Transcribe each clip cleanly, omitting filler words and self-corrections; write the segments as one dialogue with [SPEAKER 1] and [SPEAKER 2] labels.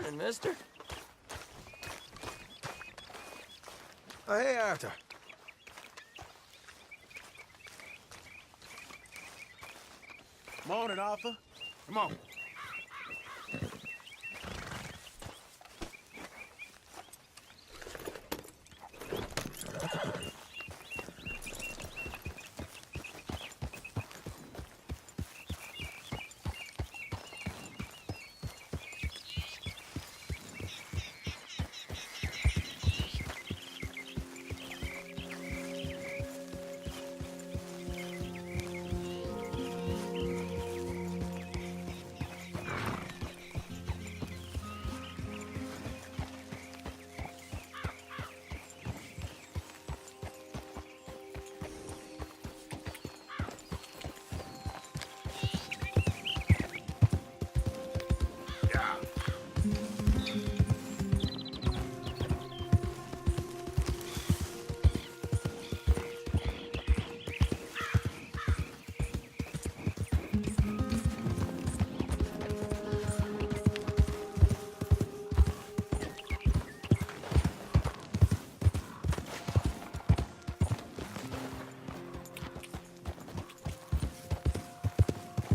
[SPEAKER 1] Morning, mister.
[SPEAKER 2] Hey, Arthur.
[SPEAKER 3] Morning, Arthur. Come on.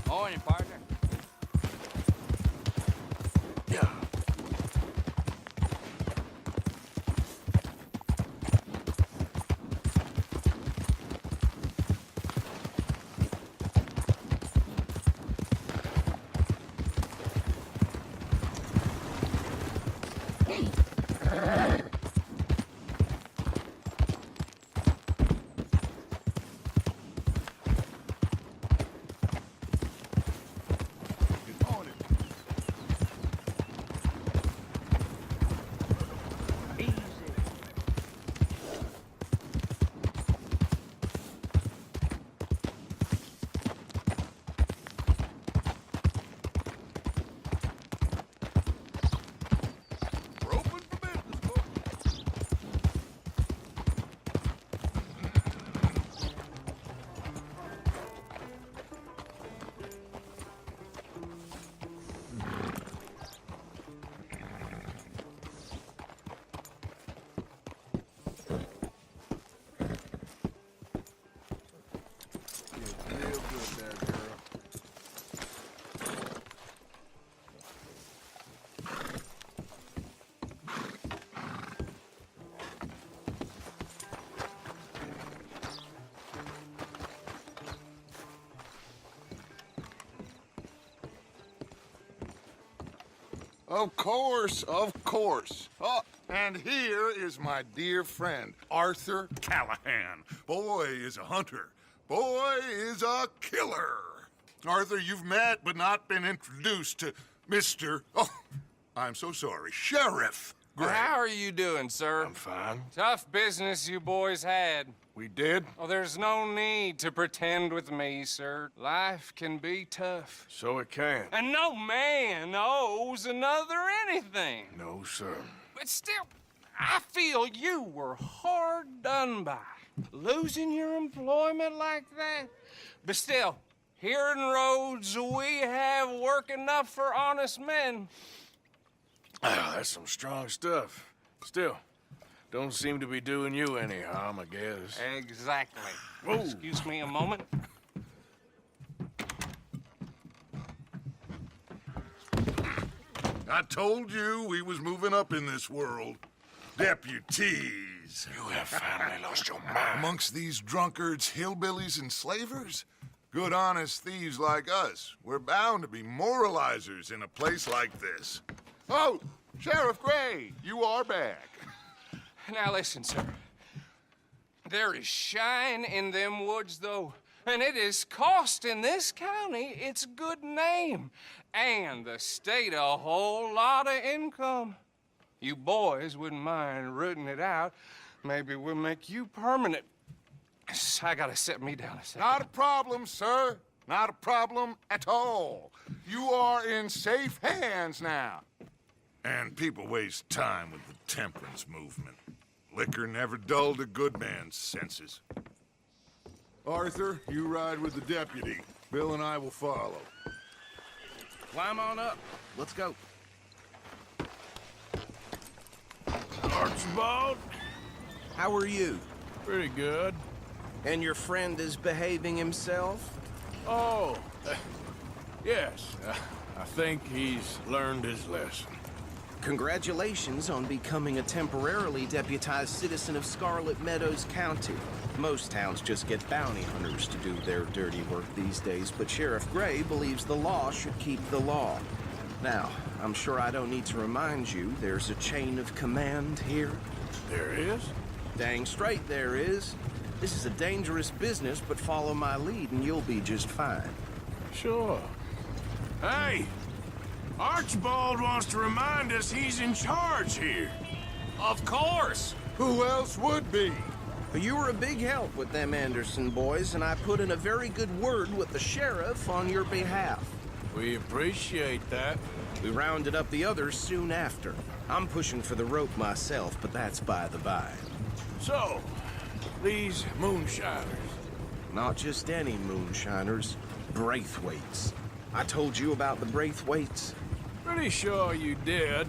[SPEAKER 1] Morning, partner.
[SPEAKER 2] Yeah.
[SPEAKER 3] Good morning. We're open for business, folks. Real good there, girl.
[SPEAKER 4] Of course, of course. Oh, and here is my dear friend, Arthur Callahan. Boy is a hunter. Boy is a killer. Arthur, you've met but not been introduced to Mr. Oh, I'm so sorry, Sheriff Gray.
[SPEAKER 1] How are you doing, sir?
[SPEAKER 2] I'm fine.
[SPEAKER 1] Tough business you boys had.
[SPEAKER 2] We did?
[SPEAKER 1] Oh, there's no need to pretend with me, sir. Life can be tough.
[SPEAKER 2] So it can.
[SPEAKER 1] And no man owes another anything.
[SPEAKER 2] No, sir.
[SPEAKER 1] But still, I feel you were hard done by. Losing your employment like that. But still, here in Rhodes, we have work enough for honest men.
[SPEAKER 2] Ah, that's some strong stuff. Still, don't seem to be doing you any harm, I guess.
[SPEAKER 1] Exactly.
[SPEAKER 2] Whoa.
[SPEAKER 1] Excuse me a moment.
[SPEAKER 4] I told you we was moving up in this world. Deputies.
[SPEAKER 2] You have finally lost your mind.
[SPEAKER 4] Amongst these drunkards, hillbillies, and slavers? Good, honest thieves like us. We're bound to be moralizers in a place like this. Oh, Sheriff Gray, you are back.
[SPEAKER 1] Now listen, sir. There is shine in them woods, though, and it is costing this county its good name and the state a whole lot of income. You boys wouldn't mind rooting it out. Maybe we'll make you permanent. I gotta set me down a second.
[SPEAKER 4] Not a problem, sir. Not a problem at all. You are in safe hands now. And people waste time with the temperance movement. Liquor never dulled a good man's senses. Arthur, you ride with the deputy. Bill and I will follow.
[SPEAKER 3] Climb on up. Let's go.
[SPEAKER 2] Archibald?
[SPEAKER 5] How are you?
[SPEAKER 2] Pretty good.
[SPEAKER 5] And your friend is behaving himself?
[SPEAKER 2] Oh, yes. I think he's learned his lesson.
[SPEAKER 5] Congratulations on becoming a temporarily deputized citizen of Scarlet Meadows County. Most towns just get bounty hunters to do their dirty work these days, but Sheriff Gray believes the law should keep the law. Now, I'm sure I don't need to remind you there's a chain of command here.
[SPEAKER 2] There is?
[SPEAKER 5] Dang straight there is. This is a dangerous business, but follow my lead and you'll be just fine.
[SPEAKER 2] Sure. Hey! Archibald wants to remind us he's in charge here.
[SPEAKER 1] Of course.
[SPEAKER 4] Who else would be?
[SPEAKER 5] You were a big help with them Anderson boys, and I put in a very good word with the sheriff on your behalf.
[SPEAKER 2] We appreciate that.
[SPEAKER 5] We rounded up the others soon after. I'm pushing for the rope myself, but that's by the by.
[SPEAKER 2] So, these moonshiners.
[SPEAKER 5] Not just any moonshiners, Braithwaites. I told you about the Braithwaites?
[SPEAKER 2] Pretty sure you did.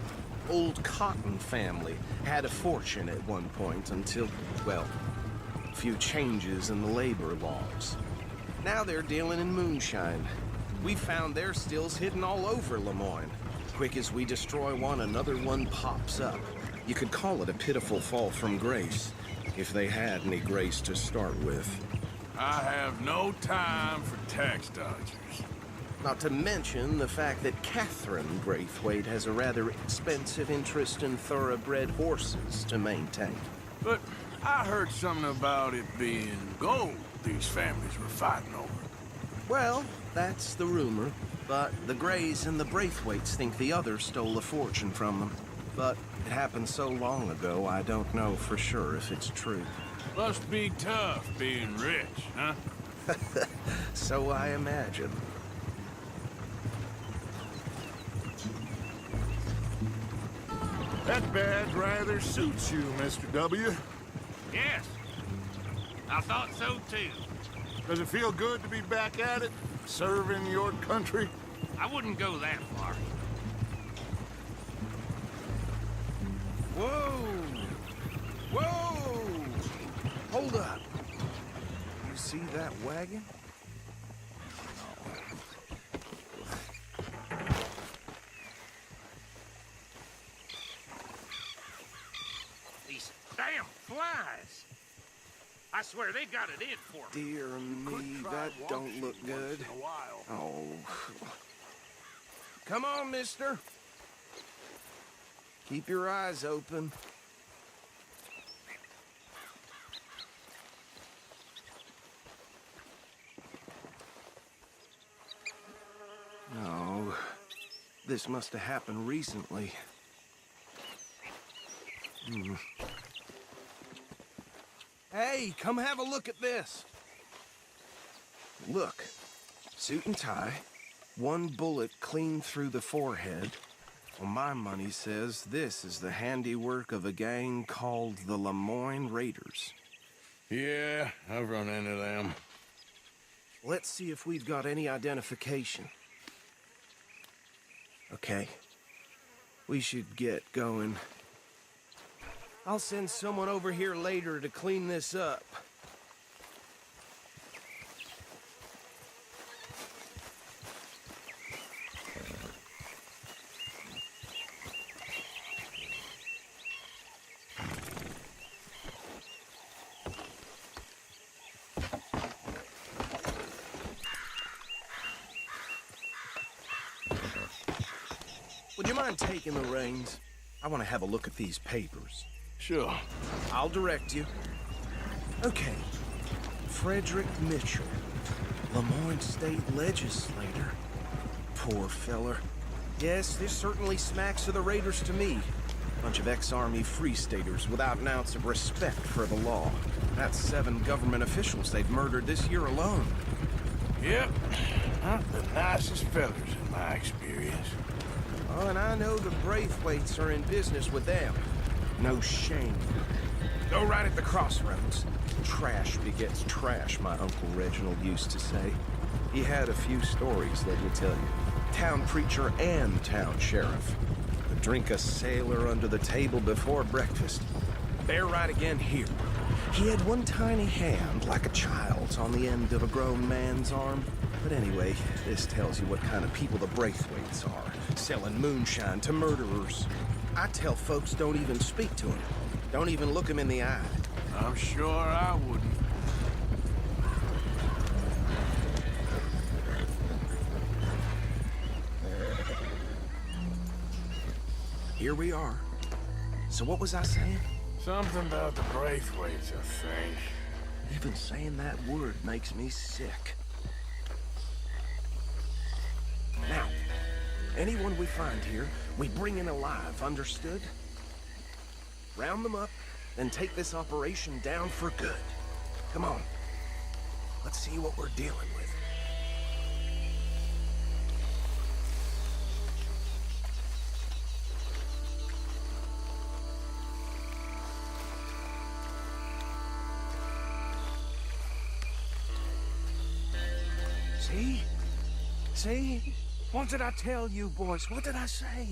[SPEAKER 5] Old Cotton family had a fortune at one point until, well, a few changes in the labor laws. Now they're dealing in moonshine. We found their stills hidden all over Lemoyne. Quick as we destroy one, another one pops up. You could call it a pitiful fall from grace, if they had any grace to start with.
[SPEAKER 2] I have no time for tax dodgers.
[SPEAKER 5] Not to mention the fact that Catherine Braithwaite has a rather expensive interest in thoroughbred horses to maintain.
[SPEAKER 2] But I heard something about it being gold these families were fighting over.
[SPEAKER 5] Well, that's the rumor. But the Grays and the Braithwaites think the other stole a fortune from them. But it happened so long ago, I don't know for sure if it's true.
[SPEAKER 2] Must be tough being rich, huh?
[SPEAKER 5] So I imagine.
[SPEAKER 4] That badge rather suits you, Mr. W.
[SPEAKER 6] Yes. I thought so, too.
[SPEAKER 4] Does it feel good to be back at it, serving your country?
[SPEAKER 6] I wouldn't go that far.
[SPEAKER 5] Whoa! Whoa! Hold up. You see that wagon?
[SPEAKER 6] These damn flies. I swear they got it in for me.
[SPEAKER 5] Dear me, that don't look good. Oh. Come on, mister. Keep your eyes open. No. This must have happened recently. Hey, come have a look at this. Look. Suit and tie. One bullet clean through the forehead. Well, my money says this is the handiwork of a gang called the Lemoyne Raiders.
[SPEAKER 2] Yeah, I've run into them.
[SPEAKER 5] Let's see if we've got any identification. Okay. We should get going. I'll send someone over here later to clean this up. Would you mind taking the reins? I want to have a look at these papers.
[SPEAKER 2] Sure.
[SPEAKER 5] I'll direct you. Okay. Frederick Mitchell, Lemoyne State Legislator. Poor feller. Yes, this certainly smacks of the Raiders to me. Bunch of ex-Army Free Staters without an ounce of respect for the law. That's 7 government officials they've murdered this year alone.
[SPEAKER 2] Yep. Not the nicest fellas in my experience.
[SPEAKER 5] Oh, and I know the Braithwaites are in business with them. No shame. Go right at the crossroads. Trash begets trash, my Uncle Reginald used to say. He had a few stories, let me tell you. Town preacher and town sheriff. The Drink a sailor under the table before breakfast. Bear right again here. He had one tiny hand, like a child's, on the end of a grown man's arm. But anyway, this tells you what kind of people the Braithwaites are, selling moonshine to murderers. I tell folks don't even speak to him. Don't even look him in the eye.
[SPEAKER 2] I'm sure I wouldn't.
[SPEAKER 5] Here we are. So what was I saying?
[SPEAKER 2] Something about the Braithwaites, I think.
[SPEAKER 5] Even saying that word makes me sick. Now, anyone we find here, we bring in alive, understood? Round them up, then take this operation down for good. Come on. Let's see what we're dealing with. See? See? What did I tell you, boys? What did I say?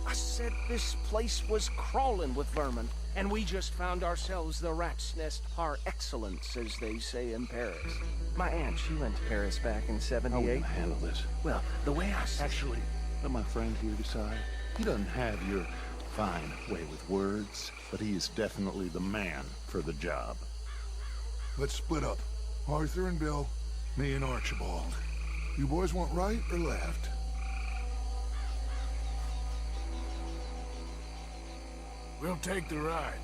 [SPEAKER 5] I said this place was crawling with vermin, and we just found ourselves the rat's nest par excellence, as they say in Paris. My aunt, she went to Paris back in '78.
[SPEAKER 7] How are we gonna handle this?
[SPEAKER 5] Well, the way I see
[SPEAKER 7] Actually, let my friend here decide. He doesn't have your fine way with words, but he is definitely the man for the job.
[SPEAKER 4] Let's split up. Arthur and Bill, me and Archibald. You boys want right or left?
[SPEAKER 2] We'll take the ride.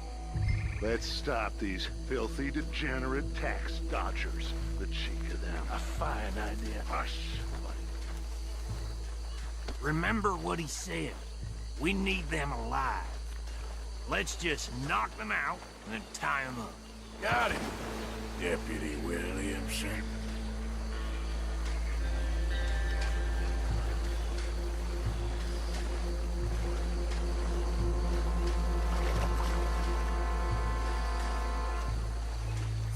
[SPEAKER 7] Let's stop these filthy, degenerate tax dodgers. The cheek of them. A fine idea. Hush.
[SPEAKER 6] Remember what he said. We need them alive. Let's just knock them out and tie them up.
[SPEAKER 2] Got it, Deputy Williamson.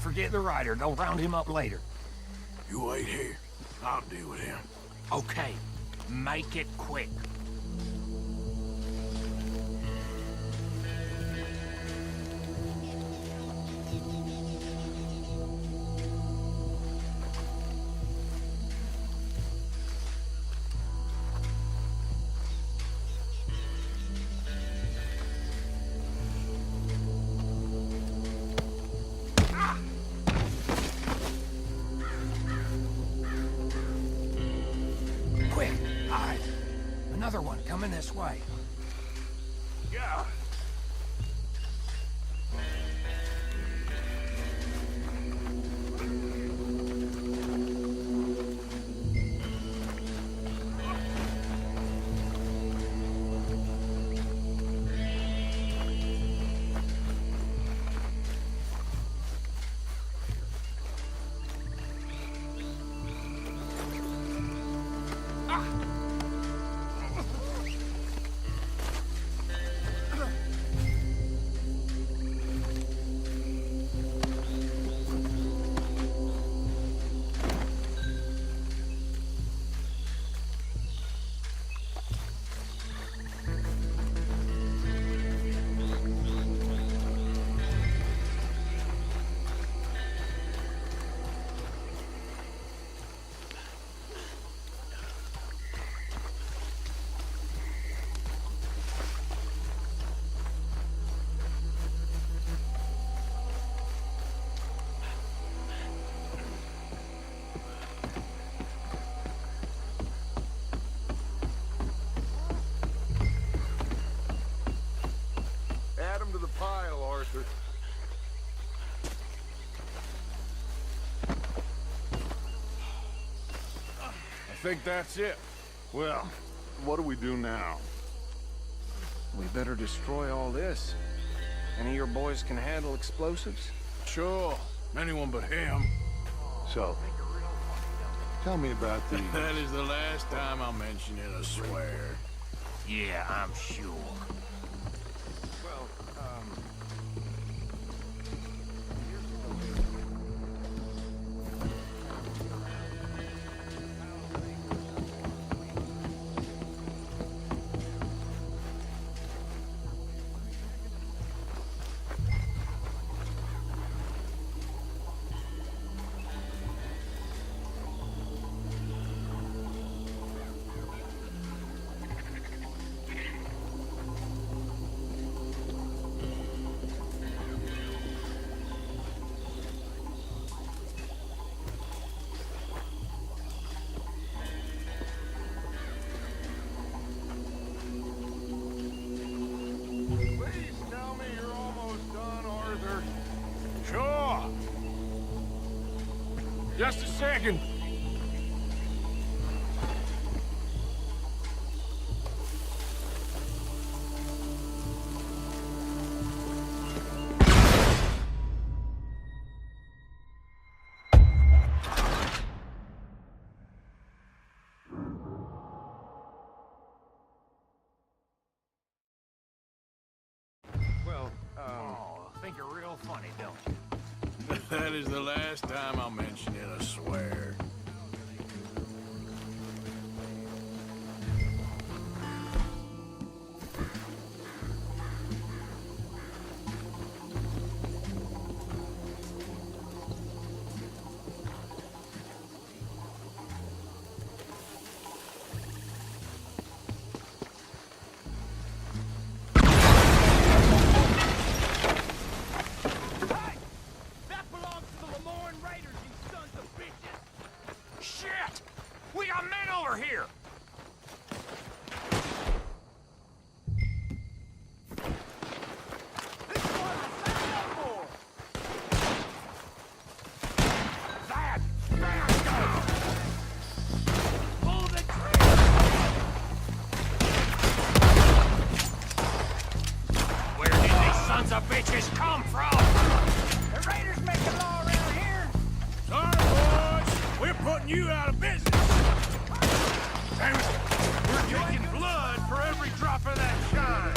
[SPEAKER 6] Forget the rider. Go round him up later.
[SPEAKER 2] You wait here. I'll deal with him.
[SPEAKER 6] Okay. Make it quick. Quick! Aye. Another one coming this way.
[SPEAKER 2] Yeah.
[SPEAKER 4] Add them to the pile, Arthur.
[SPEAKER 2] I think that's it.
[SPEAKER 7] Well, what do we do now?
[SPEAKER 5] We better destroy all this. Any of your boys can handle explosives?
[SPEAKER 2] Sure. Anyone but him.
[SPEAKER 7] So, tell me about the...
[SPEAKER 2] That is the last time I'll mention it, I swear.
[SPEAKER 6] Yeah, I'm sure.
[SPEAKER 5] Well,
[SPEAKER 2] second.
[SPEAKER 6] Think you're real funny, don't you?
[SPEAKER 2] That is the last time I'll mention it, I swear.
[SPEAKER 6] We got men over here! This is what I signed up for! That! There it goes! Pull the trigger! Where did these sons of bitches come from? The raiders making law around here!
[SPEAKER 2] Sorry, boys. We're putting you out of business.
[SPEAKER 6] Damn it! We're taking blood for every drop of that shine!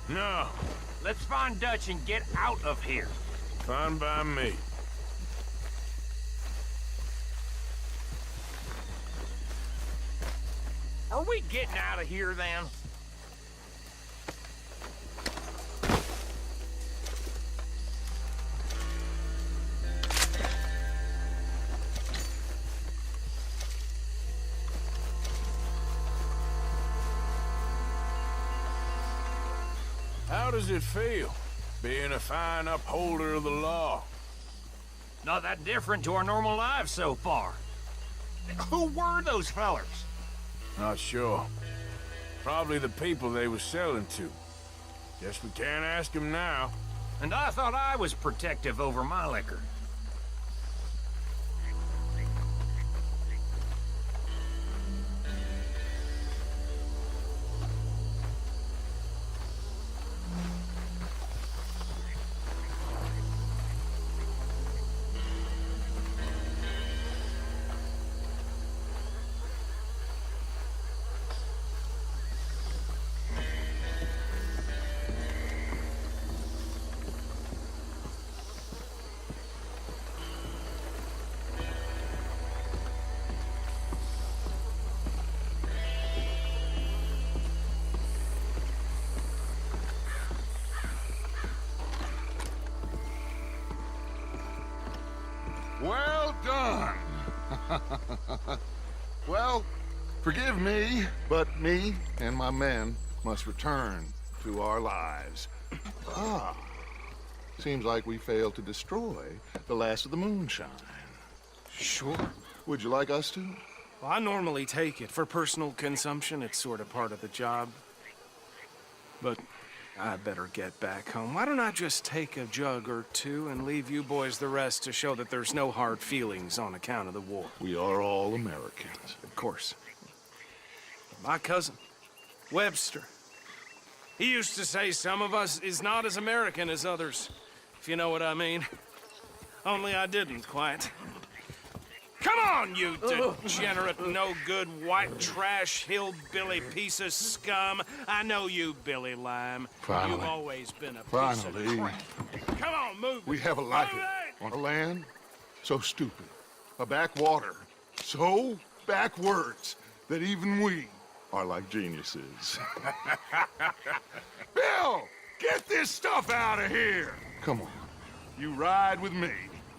[SPEAKER 2] No,
[SPEAKER 6] Let's find Dutch and get out of here.
[SPEAKER 2] fine by me.
[SPEAKER 6] Are we getting out of here then?
[SPEAKER 2] How does it feel, being a fine upholder of the law?
[SPEAKER 6] Not that different to our normal lives so far. Who were those fellers?
[SPEAKER 2] Not sure. Probably the people they were selling to. Guess we can't ask them now.
[SPEAKER 6] And I thought I was protective over my liquor.
[SPEAKER 4] Well done. Well, Forgive me, but me and my men must return to our lives. Ah. Seems like we failed to destroy the last of the moonshine.
[SPEAKER 5] Sure.
[SPEAKER 4] Would you like us to?
[SPEAKER 5] Well, I normally take it. For personal consumption, it's sort of part of the job. But I better get back home. Why don't I just take a jug or two and leave you boys the rest to show that there's no hard feelings on account of the war?
[SPEAKER 4] We are all Americans.
[SPEAKER 5] Of course. My cousin, Webster, he used to say some of us is not as American as others, if you know what I mean. Only I didn't quite. Come on, you degenerate, no-good, white trash, hillbilly piece of scum. I know you, Billy Lime.
[SPEAKER 4] Finally.
[SPEAKER 5] You've always been a piece
[SPEAKER 4] Finally.
[SPEAKER 5] of crap. Come on, move it.
[SPEAKER 4] We have a life
[SPEAKER 5] Move it!
[SPEAKER 4] on a land so stupid, a backwater so backwards that even we are like geniuses. Bill, get this stuff out of here. Come on, you ride with me.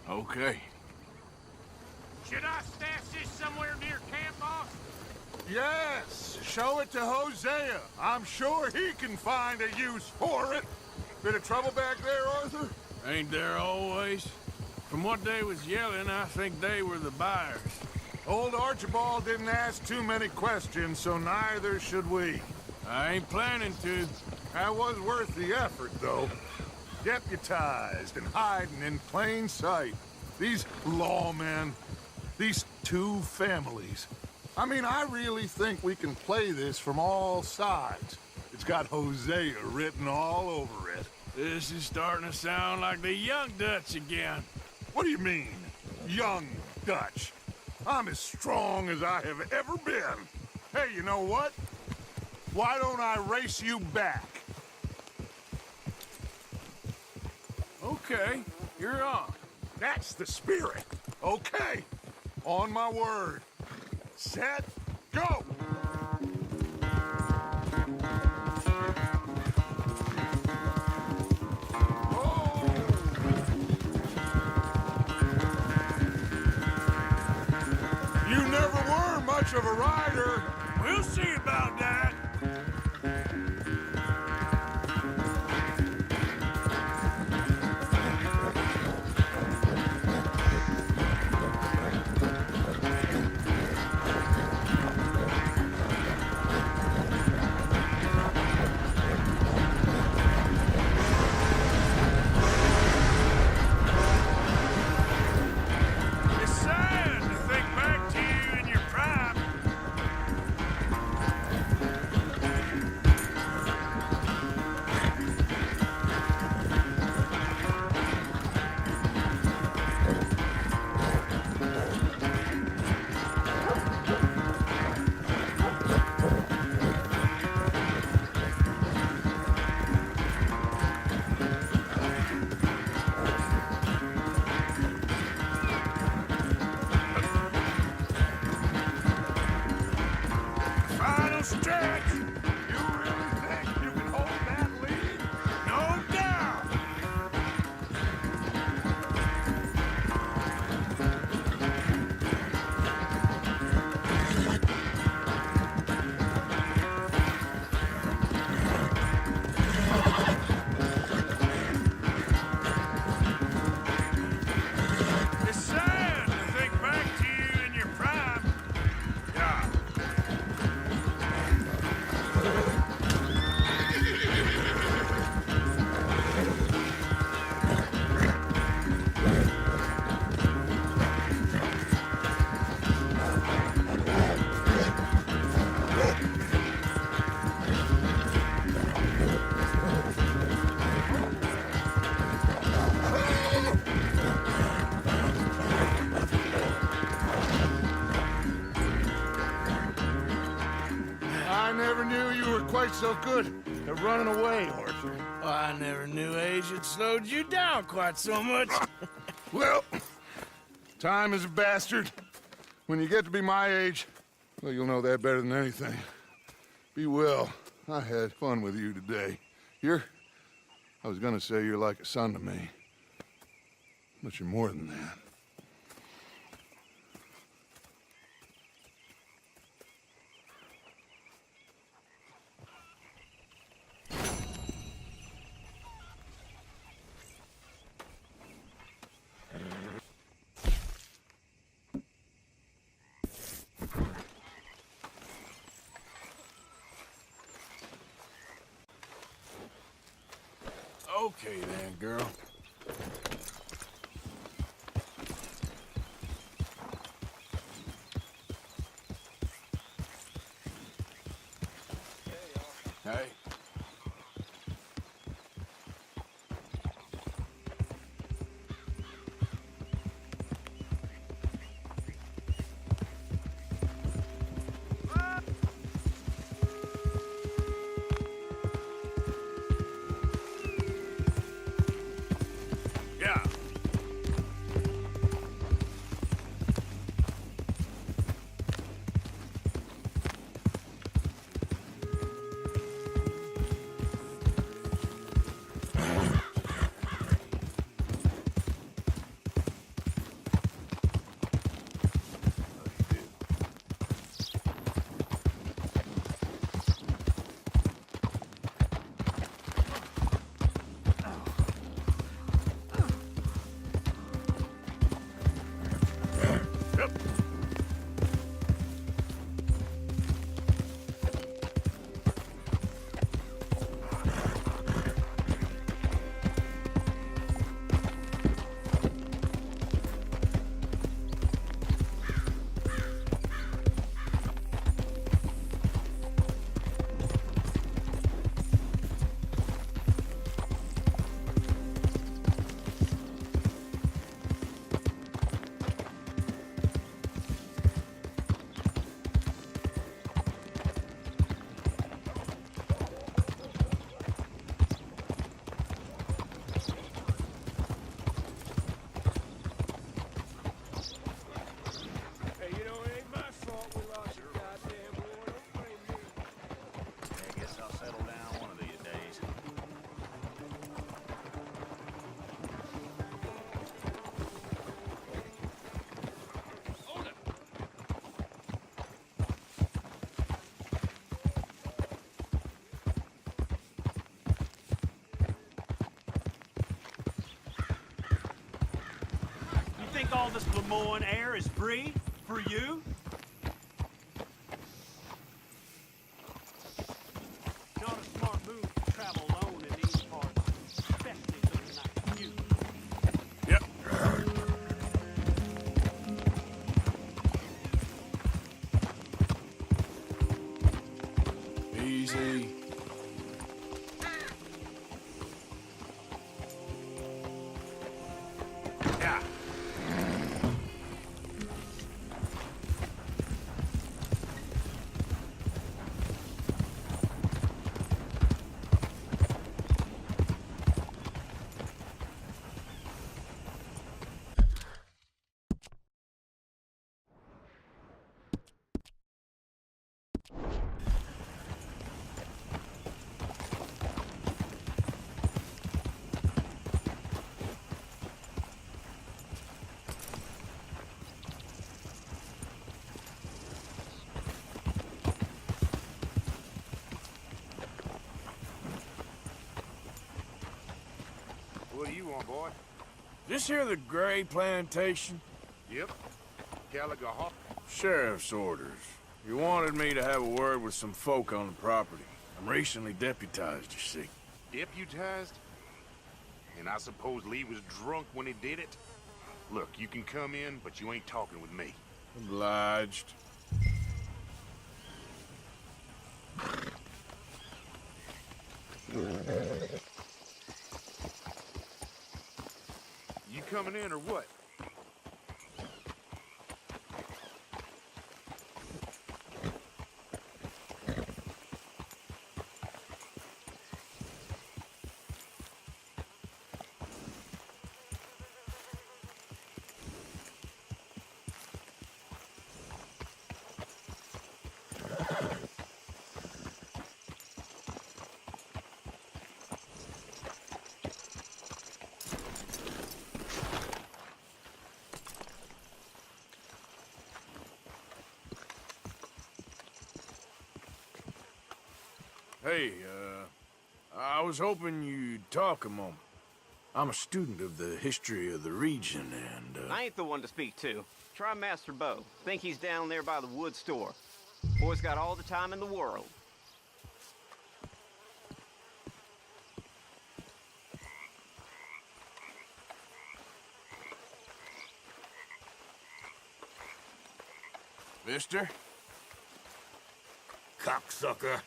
[SPEAKER 2] Okay.
[SPEAKER 6] Should I stash this somewhere near camp, boss?
[SPEAKER 4] Yes, show it to Hosea. I'm sure he can find a use for it. Bit of trouble back there, Arthur?
[SPEAKER 2] Ain't there always? From what they was yelling, I think they were the buyers.
[SPEAKER 4] Old Archibald didn't ask too many questions, so neither should we.
[SPEAKER 2] I ain't planning to.
[SPEAKER 4] That was worth the effort, though. Deputized and hiding in plain sight. These lawmen, these two families. I mean, I really think we can play this from all sides. It's got Hosea written all over it.
[SPEAKER 2] This is starting to sound like the young Dutch again.
[SPEAKER 4] What do you mean, young Dutch? I'm as strong as I have ever been. Hey, you know what? Why don't I race you back?
[SPEAKER 2] Okay, you're on.
[SPEAKER 4] That's the spirit. Okay, on my word. Set, go! You never were much of a rider.
[SPEAKER 6] We'll see about that. It's sad to think back to you in your prime. Final stretch.
[SPEAKER 4] You really think you can hold that lead?
[SPEAKER 6] No doubt. It's sad to think back to you in your prime. Yeah.
[SPEAKER 4] I never knew you were quite so good at running away, Arthur.
[SPEAKER 6] I never knew age had slowed you down quite so much.
[SPEAKER 4] Well, time is a bastard. When you get to be my age, well, you'll know that better than anything. Be well. I had fun with you today. I was gonna say you're like a son to me. But you're more than that.
[SPEAKER 2] Okay then, girl. Hey. Yeah.
[SPEAKER 6] Hey, you know, it ain't my fault we lost your goddamn war. Don't blame me.
[SPEAKER 8] I guess I'll settle down one of these days.
[SPEAKER 6] You think all this Lemoyne air is free for you? Not a smart move to travel alone in these parts, especially something like you.
[SPEAKER 2] Yep. Easy. Yeah.
[SPEAKER 3] What do you want, boy?
[SPEAKER 2] This here the Gray Plantation?
[SPEAKER 3] Yep. Gallagher Hawk.
[SPEAKER 2] Sheriff's orders. You wanted me to have a word with some folk on the property. I'm recently deputized, you see.
[SPEAKER 3] Deputized? And I suppose Lee was drunk when he did it? Look, you can come in, but you ain't talking with me.
[SPEAKER 2] Obliged.
[SPEAKER 3] You coming in or what?
[SPEAKER 2] Hey, I was hoping you'd talk a moment. I'm a student of the history of the region, and,
[SPEAKER 9] I ain't the one to speak to. Try Master Bo. Think he's down there by the wood store. Boy's got all the time in the world.
[SPEAKER 2] Mister?
[SPEAKER 3] Cocksucker.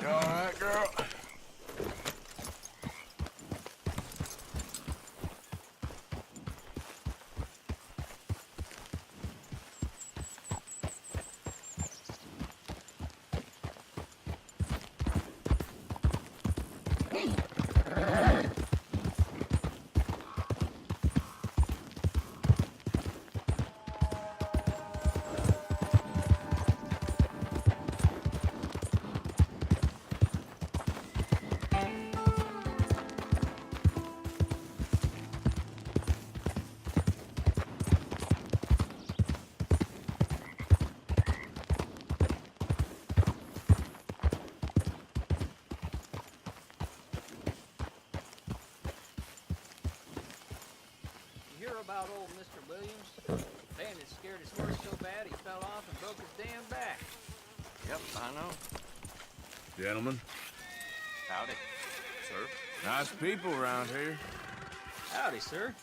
[SPEAKER 2] You all right, girl?
[SPEAKER 10] Hear about old Mr. Williams? Bandit scared his horse so bad he fell off and broke his damn back.
[SPEAKER 5] Yep, I know.
[SPEAKER 2] Gentlemen,
[SPEAKER 8] Howdy. Sir?
[SPEAKER 2] nice people around here.
[SPEAKER 10] Howdy, sir.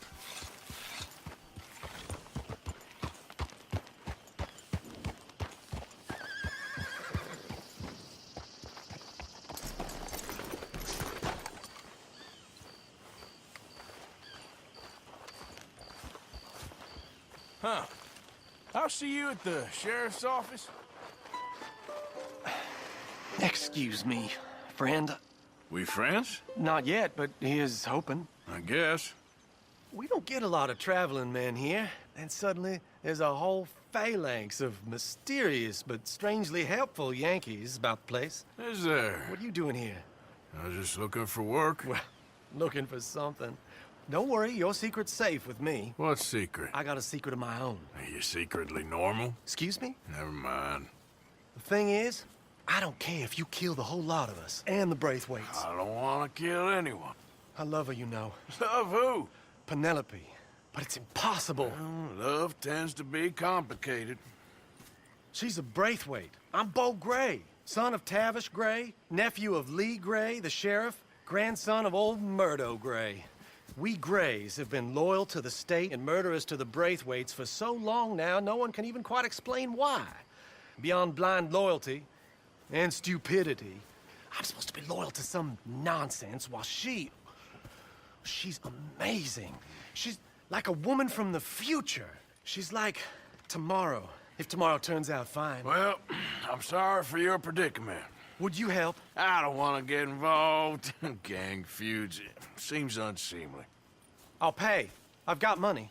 [SPEAKER 2] Huh. I'll see you at the sheriff's office.
[SPEAKER 5] Excuse me, friend.
[SPEAKER 2] We friends?
[SPEAKER 5] Not yet, but he is hoping.
[SPEAKER 2] I guess.
[SPEAKER 11] We don't get a lot of traveling men here, and suddenly there's a whole phalanx of mysterious but strangely helpful Yankees about the place.
[SPEAKER 2] Is there?
[SPEAKER 11] What are you doing here?
[SPEAKER 2] I was just looking for work.
[SPEAKER 11] Well, looking for something. Don't worry, your secret's safe with me.
[SPEAKER 2] What secret?
[SPEAKER 11] I got a secret of my own.
[SPEAKER 2] Are you secretly normal?
[SPEAKER 11] Excuse me?
[SPEAKER 2] Never mind.
[SPEAKER 11] The thing is, I don't care if you kill the whole lot of us, and the Braithwaites.
[SPEAKER 2] I don't want to kill anyone.
[SPEAKER 11] I love her, you know.
[SPEAKER 2] Love who?
[SPEAKER 11] Penelope. But it's impossible.
[SPEAKER 2] Well, love tends to be complicated.
[SPEAKER 11] She's a Braithwaite. I'm Beau Gray, son of Tavish Gray, nephew of Lee Gray, the sheriff, grandson of old Murdo Gray. We Grays have been loyal to the state and murderous to the Braithwaites for so long now, no one can even quite explain why. Beyond blind loyalty and stupidity, I'm supposed to be loyal to some nonsense while she's amazing. She's like a woman from the future. She's like tomorrow, if tomorrow turns out fine.
[SPEAKER 2] Well, I'm sorry for your predicament.
[SPEAKER 11] Would you help?
[SPEAKER 2] I don't want to get involved. Gang feuds. Seems unseemly.
[SPEAKER 11] I'll pay. I've got money.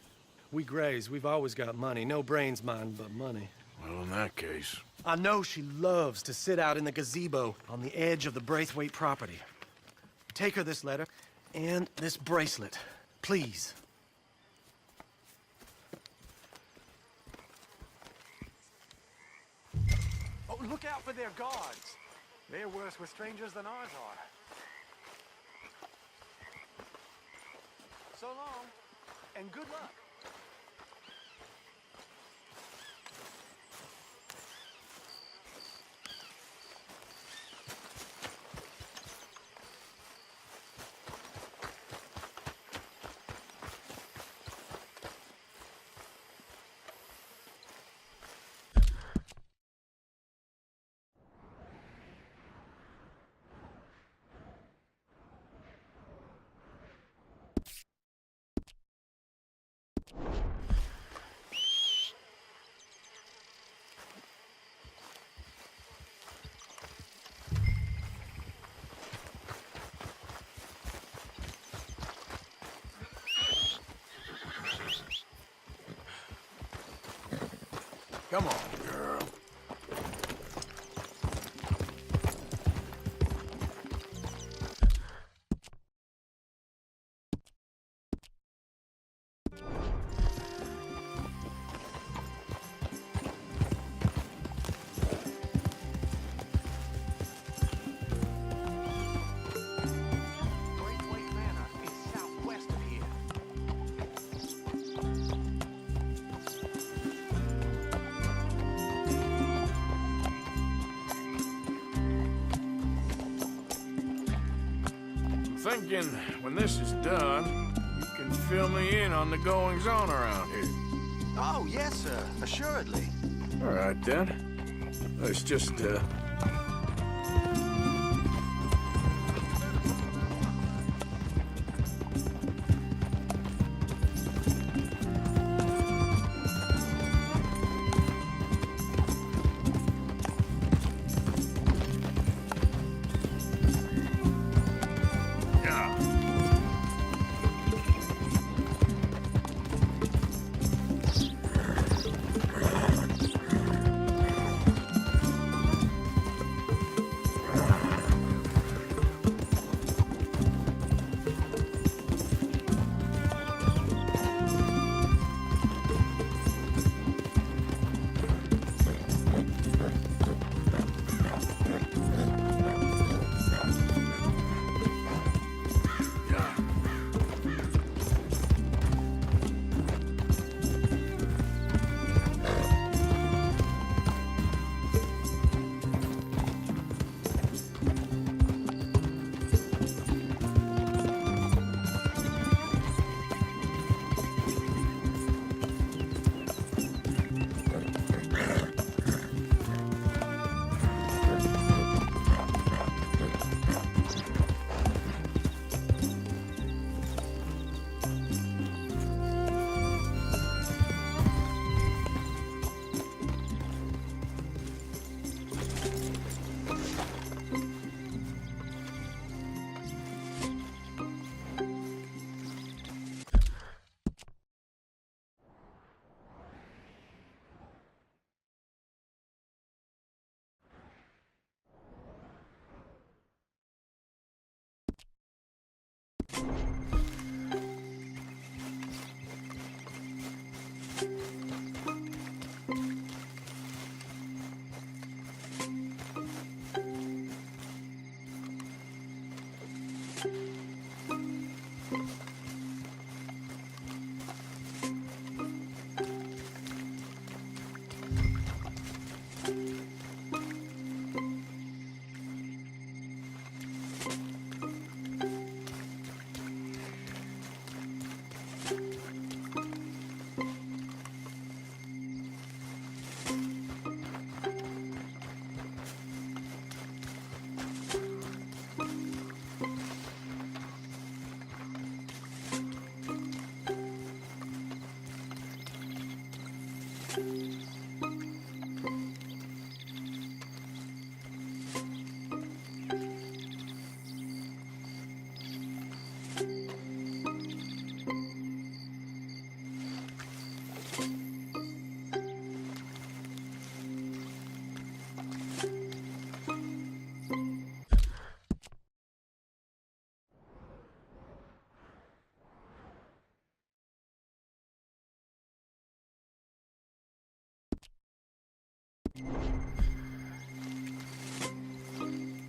[SPEAKER 11] We Grays, we've always got money. No brains, mind, but money.
[SPEAKER 2] Well, in that case...
[SPEAKER 11] I know she loves to sit out in the gazebo on the edge of the Braithwaite property. Take her this letter and this bracelet, please.
[SPEAKER 12] Oh, look out for their guards. They're worse with strangers than ours are. So long, and good luck.
[SPEAKER 2] Come on, girl.
[SPEAKER 12] Braithwaite Manor is southwest of here.
[SPEAKER 2] thinking when this is done, you can fill me in on the goings-on around here.
[SPEAKER 5] Oh, yes, sir. Assuredly.
[SPEAKER 2] All right, then. Let's just,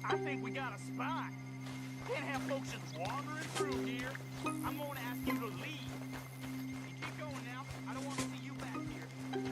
[SPEAKER 6] I think we got a spot. Can't have folks just wandering through here. I'm going to ask you to leave. You keep going now. I don't want to see you back here.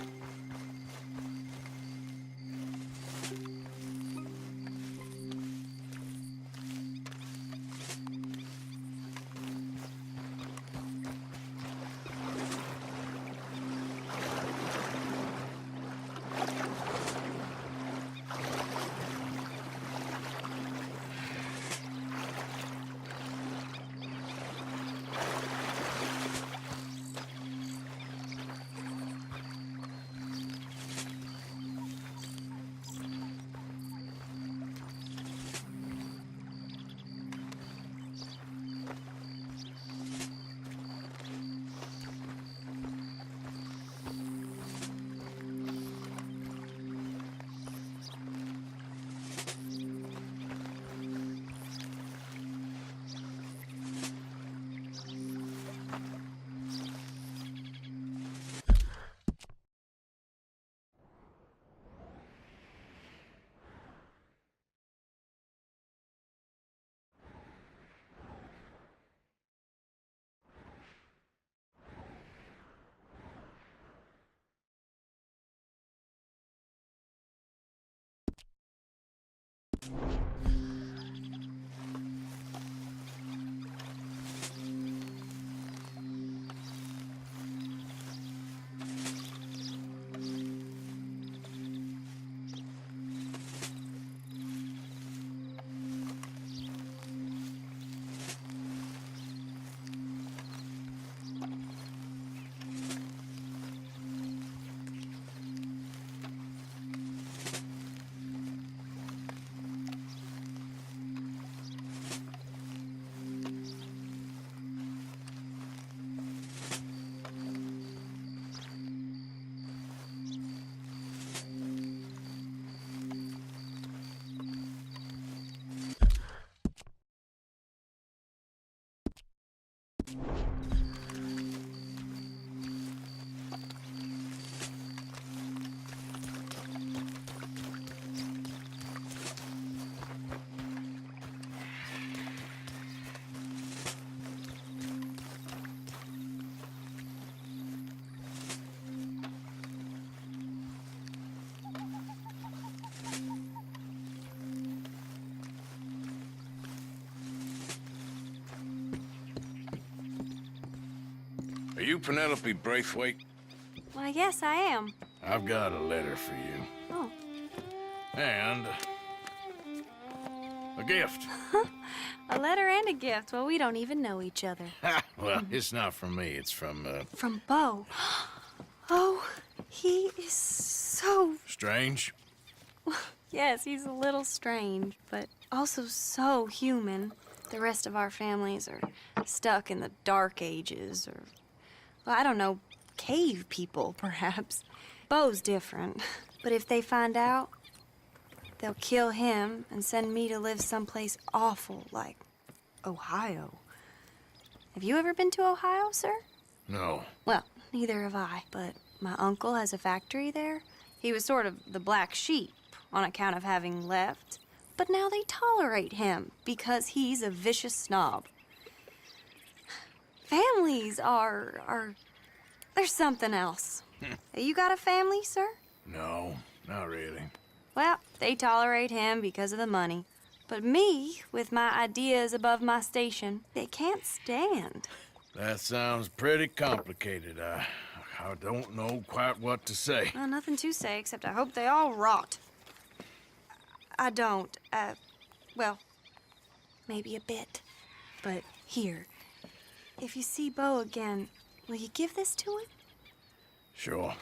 [SPEAKER 2] Are you Penelope Braithwaite?
[SPEAKER 13] Why, yes, I am.
[SPEAKER 2] I've got a letter for you.
[SPEAKER 13] Oh.
[SPEAKER 2] And a gift.
[SPEAKER 13] A letter and a gift. Well, we don't even know each other.
[SPEAKER 2] Well, it's not from me. It's from,
[SPEAKER 13] From Bo. Oh, he is so...
[SPEAKER 2] Strange?
[SPEAKER 13] Yes, he's a little strange, but also so human. The rest of our families are stuck in the Dark Ages, or, well, I don't know, cave people, perhaps. Bo's different, but if they find out, they'll kill him and send me to live someplace awful like Ohio. Have you ever been to Ohio, sir?
[SPEAKER 2] No.
[SPEAKER 13] Well, neither have I, but my uncle has a factory there. He was sort of the black sheep on account of having left, but now they tolerate him because he's a vicious snob. Families are there's something else. You got a family, sir?
[SPEAKER 2] No, not really.
[SPEAKER 13] Well, they tolerate him because of the money. But me, with my ideas above my station, they can't stand.
[SPEAKER 2] That sounds pretty complicated. I don't know quite what to say.
[SPEAKER 13] Well, nothing to say, except I hope they all rot. I don't, well, maybe a bit. But here, if you see Bo again, will you give this to him?
[SPEAKER 2] Sure.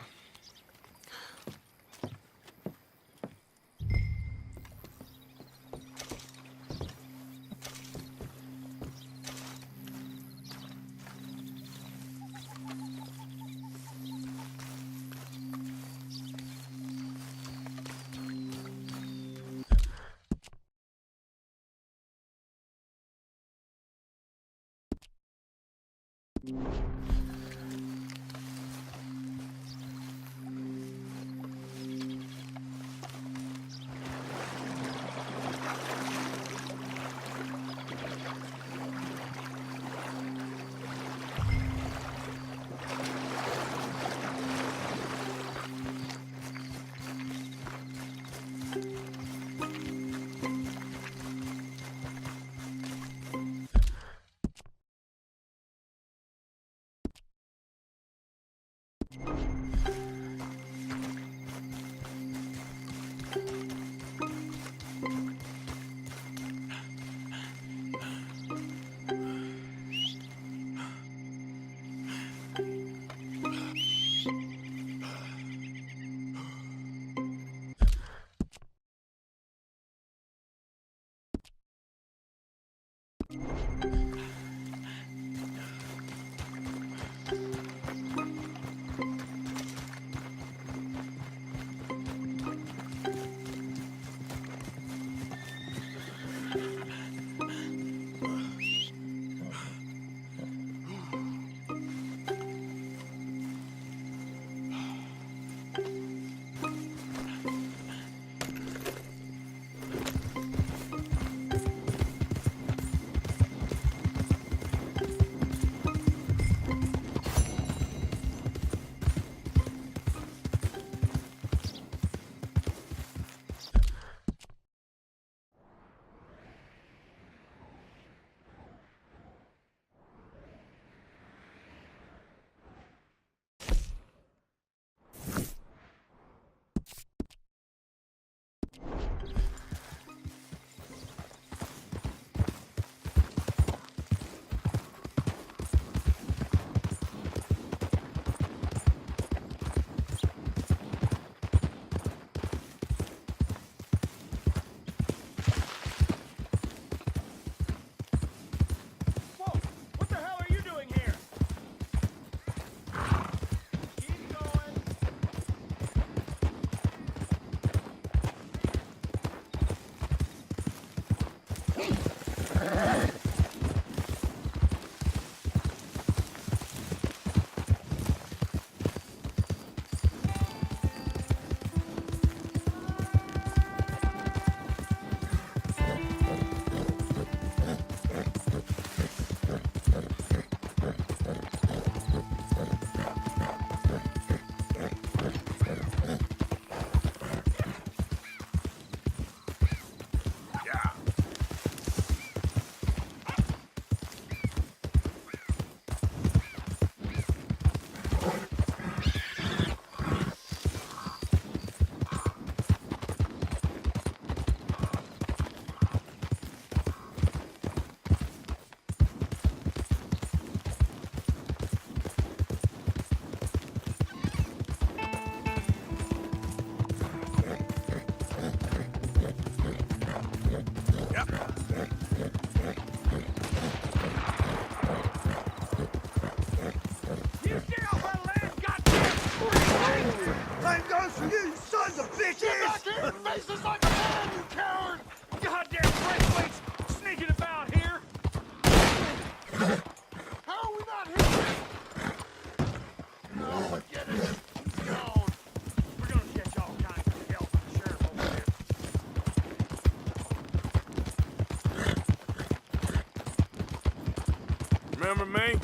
[SPEAKER 2] Remember me?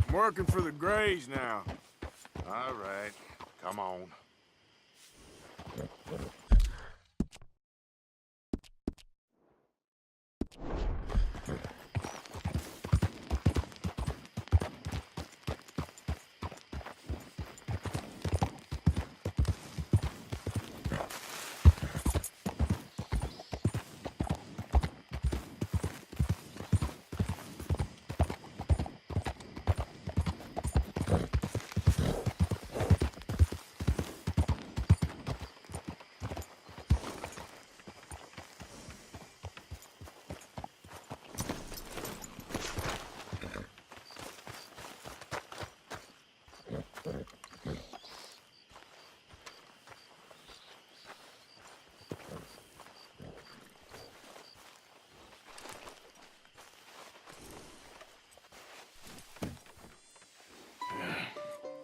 [SPEAKER 2] I'm working for the Grays now.
[SPEAKER 3] All right, come on.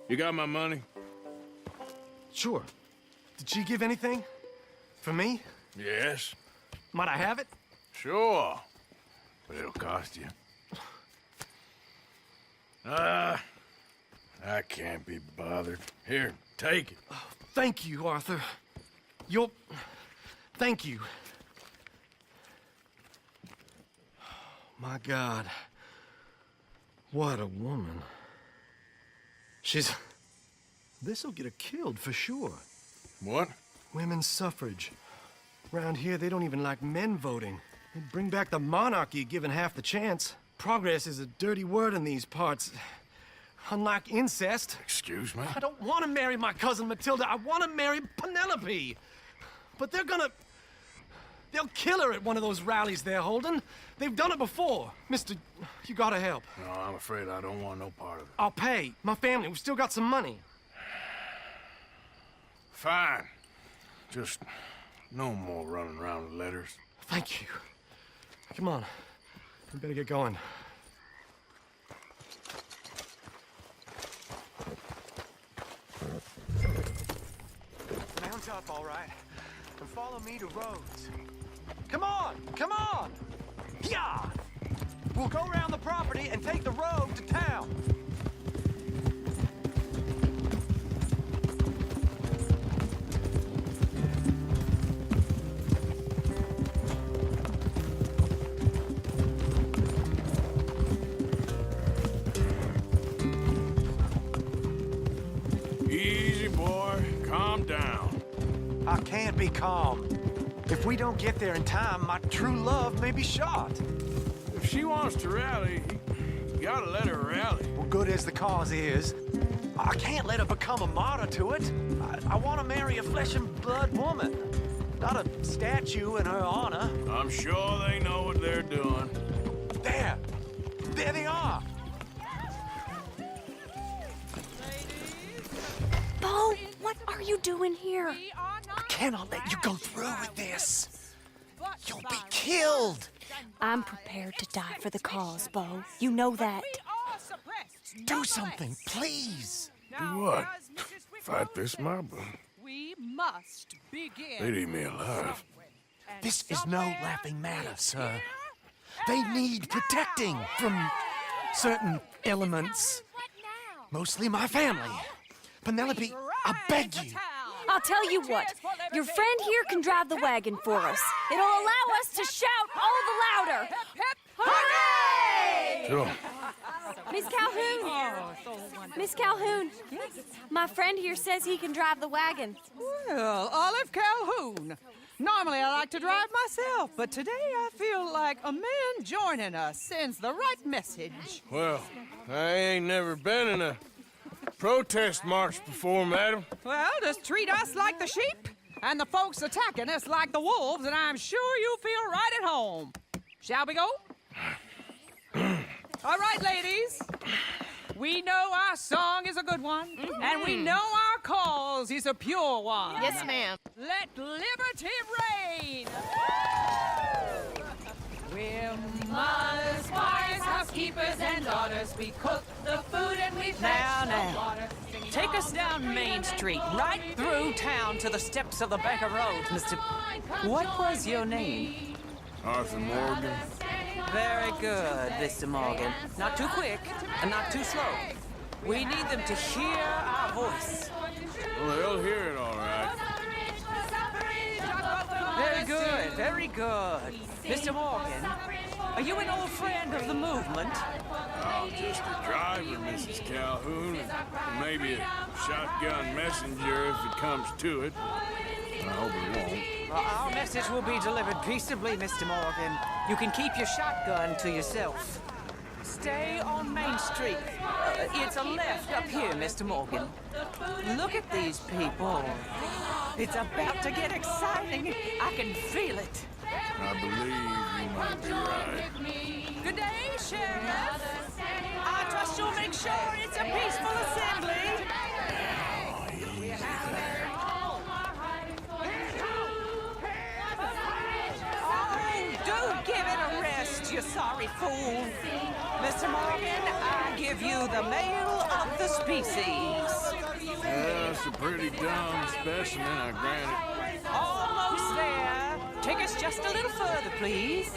[SPEAKER 2] You got my money?
[SPEAKER 11] Sure. Did she give anything? For me?
[SPEAKER 2] Yes.
[SPEAKER 11] Might I have it?
[SPEAKER 2] Sure. But it'll cost you. I can't be bothered. Here, take it.
[SPEAKER 11] Oh, thank you, Arthur. You'll... Thank you. My God. What a woman. She's... This'll get her killed for sure.
[SPEAKER 2] What?
[SPEAKER 11] Women's suffrage. Around here, they don't even like men voting. They'd bring back the monarchy given half the chance. Progress is a dirty word in these parts. Unlike incest.
[SPEAKER 2] Excuse me?
[SPEAKER 11] I don't want to marry my cousin Matilda. I want to marry Penelope. But they're gonna... They'll kill her at one of those rallies they're holding. They've done it before. Mister, you gotta help.
[SPEAKER 2] No, I'm afraid I don't want no part of it.
[SPEAKER 11] I'll pay. My family, we've still got some money.
[SPEAKER 2] Fine. Just no more running around with letters.
[SPEAKER 11] Thank you. Come on. We better get going.
[SPEAKER 12] Mount up, all right, and follow me to Rhodes. Come on! Come on! Yeah! We'll go around the property and take the road to town.
[SPEAKER 2] Easy, boy. Calm down.
[SPEAKER 12] I can't be calm. If we don't get there in time, my true love may be shot.
[SPEAKER 2] If she wants to rally, you gotta let her rally.
[SPEAKER 12] Well, good as the cause is, I can't let her become a martyr to it. I want to marry a flesh and blood woman, not a statue in her honor.
[SPEAKER 2] I'm sure they know what they're doing.
[SPEAKER 12] There! There they are!
[SPEAKER 13] Bo, what are you doing here?
[SPEAKER 12] I cannot let you go through with this. You'll be killed.
[SPEAKER 13] I'm prepared to die for the cause, Bo. You know that.
[SPEAKER 12] Do something, please.
[SPEAKER 2] Do what? Fight this mob?
[SPEAKER 14] We must begin.
[SPEAKER 2] They'd eat me alive.
[SPEAKER 12] This is no laughing matter, sir. They need protecting from certain elements. Mostly my family. Penelope, I beg you.
[SPEAKER 13] I'll tell you what. Your friend here can drive the wagon for us. It'll allow us to shout all the louder. Hooray!
[SPEAKER 2] Sure.
[SPEAKER 13] Miss Calhoun. Miss Calhoun. My friend here says he can drive the wagon.
[SPEAKER 14] Well, Olive Calhoun. Normally I like to drive myself, but today I feel like a man joining us sends the right message.
[SPEAKER 2] Well, I ain't never been in a protest march before, madam.
[SPEAKER 14] Well, just treat us like the sheep, and the folks attacking us like the wolves, and I'm sure you'll feel right at home. Shall we go? All right, ladies. We know our song is a good one, and we know our cause is a pure one.
[SPEAKER 15] Yes, ma'am.
[SPEAKER 14] Let liberty reign! We're mothers, wives, housekeepers, and daughters. We cook the food and we fetch the water.
[SPEAKER 6] Take us down Main Street, right through town to the steps of the Becker Road, Mr. What was your name?
[SPEAKER 2] Arthur Morgan.
[SPEAKER 14] Very good, Mr. Morgan. Not too quick and not too slow. We need them to hear our voice.
[SPEAKER 2] Well, they'll hear it all right.
[SPEAKER 14] Very good, very good. Mr. Morgan, are you an old friend of the movement?
[SPEAKER 2] I'm just a driver, Mrs. Calhoun, and maybe a shotgun messenger if it comes to it. I hope it won't.
[SPEAKER 14] Our message will be delivered peaceably, Mr. Morgan. You can keep your shotgun to yourself. Stay on Main Street. It's a left up here, Mr. Morgan. Look at these people. It's about to get exciting. I can feel it.
[SPEAKER 2] I believe you might be right.
[SPEAKER 14] Good day, Sheriff. I trust you'll make sure it's a peaceful assembly. Oh, do give it a rest, you sorry fool. Mr. Morgan, I give you the male of the species.
[SPEAKER 2] That's a pretty dumb specimen, I grant it.
[SPEAKER 14] Almost there. Take us just a little further, please.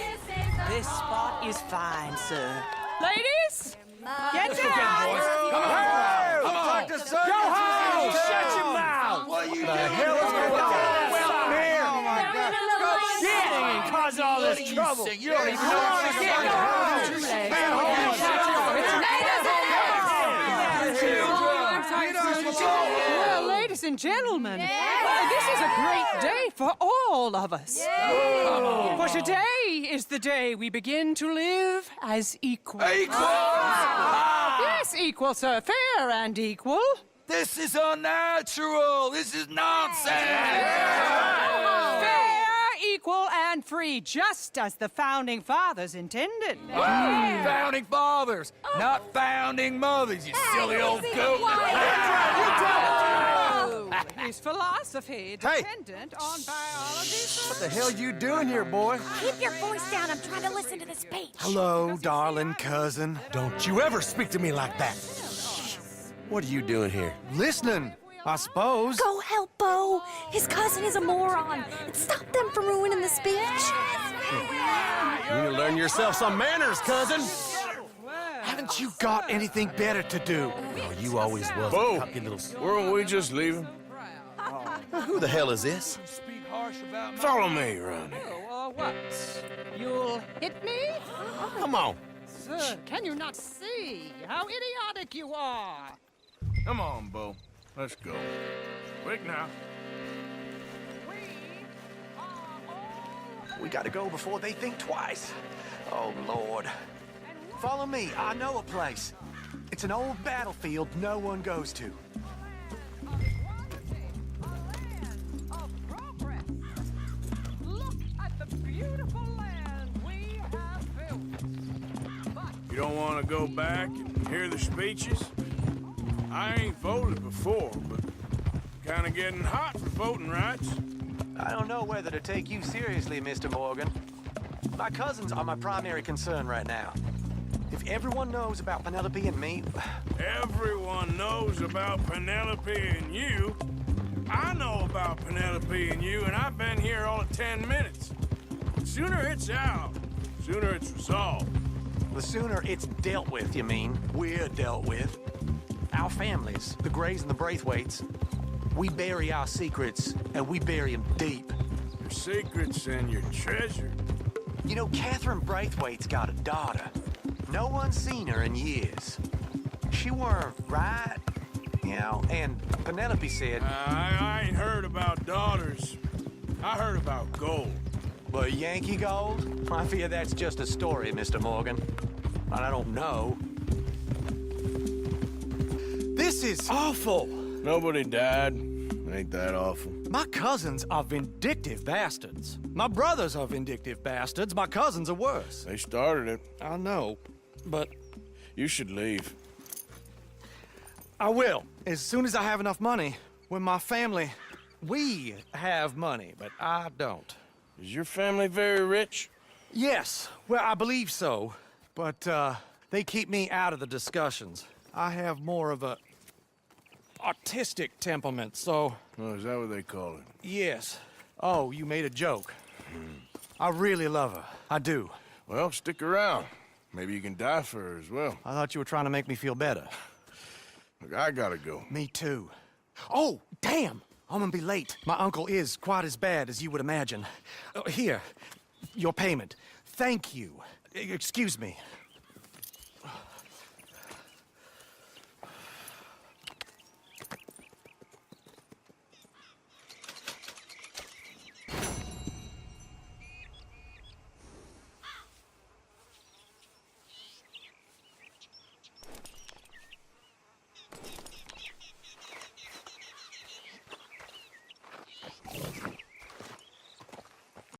[SPEAKER 14] This spot is fine, sir. Ladies, get down!
[SPEAKER 11] Come on! Dr. Sir! Go home! Shut your mouth! What are you doing? The hell is going on? Well, here! Oh, my God. Go shit! And cause all this trouble. You don't even know what to get. Go home!
[SPEAKER 14] Well, ladies and gentlemen, this is a great day for all of us. For today is the day we begin to live as equals. Yes, equal, sir. Fair and equal.
[SPEAKER 15] This is unnatural. This is nonsense.
[SPEAKER 14] Fair, equal, and free, just as the Founding Fathers intended.
[SPEAKER 15] Founding fathers, not founding mothers, you silly old goat.
[SPEAKER 14] His philosophy dependent on biology.
[SPEAKER 11] What the hell you doing here, boy?
[SPEAKER 16] Keep your voice down. I'm trying to listen to the speech.
[SPEAKER 11] Hello, darling cousin. Don't you ever speak to me like that. What are you doing here? Listening, I suppose.
[SPEAKER 16] Go help Bo. His cousin is a moron. And stop them from ruining the speech.
[SPEAKER 11] You need to learn yourself some manners, cousin. Haven't you got anything better to do? Oh, you always was a cocky little...
[SPEAKER 2] Weren't we just leaving?
[SPEAKER 11] Who the hell is this?
[SPEAKER 2] Follow me, Ronnie.
[SPEAKER 14] What? You'll hit me?
[SPEAKER 11] Come on.
[SPEAKER 14] Sir, can you not see how idiotic you are?
[SPEAKER 2] Come on, Bo. Let's go. Quick now.
[SPEAKER 12] We gotta go before they think twice. Oh, Lord. Follow me. I know a place. It's an old battlefield no one goes to.
[SPEAKER 14] Look at the beautiful land we have built.
[SPEAKER 2] You don't want to go back and hear the speeches? I ain't voted before, but kind of getting hot for voting rights.
[SPEAKER 12] I don't know whether to take you seriously, Mr. Morgan. My cousins are my primary concern right now. If everyone knows about Penelope and me...
[SPEAKER 2] Everyone knows about Penelope and you. I know about Penelope and you, and I've been here all of 10 minutes. The sooner it's out, the sooner it's resolved.
[SPEAKER 12] The sooner it's dealt with, you mean? We're dealt with. Our families, the Grays and the Braithwaites, we bury our secrets, and we bury them deep.
[SPEAKER 2] Your secrets and your treasure.
[SPEAKER 12] You know, Catherine Braithwaite's got a daughter. No one's seen her in years. She weren't right, you know, and Penelope said...
[SPEAKER 2] I ain't heard about daughters. I heard about gold.
[SPEAKER 12] But Yankee gold? I fear that's just a story, Mr. Morgan. And I don't know.
[SPEAKER 11] This is awful.
[SPEAKER 2] Nobody died. Ain't that awful?
[SPEAKER 11] My cousins are vindictive bastards. My brothers are vindictive bastards. My cousins are worse.
[SPEAKER 2] They started it.
[SPEAKER 11] I know, but...
[SPEAKER 2] You should leave.
[SPEAKER 11] I will, as soon as I have enough money. When my family... We have money, but I don't.
[SPEAKER 2] Is your family very rich?
[SPEAKER 11] Yes, well, I believe so. But, they keep me out of the discussions. I have more of a... artistic temperament, so...
[SPEAKER 2] Oh, is that what they call it?
[SPEAKER 11] Yes. Oh, you made a joke. I really love her. I do.
[SPEAKER 2] Well, stick around. Maybe you can die for her as well.
[SPEAKER 11] I thought you were trying to make me feel better.
[SPEAKER 2] Look, I gotta go.
[SPEAKER 11] Me too. Oh, damn! I'm gonna be late. My uncle is quite as bad as you would imagine. Here, your payment. Thank you. Excuse me.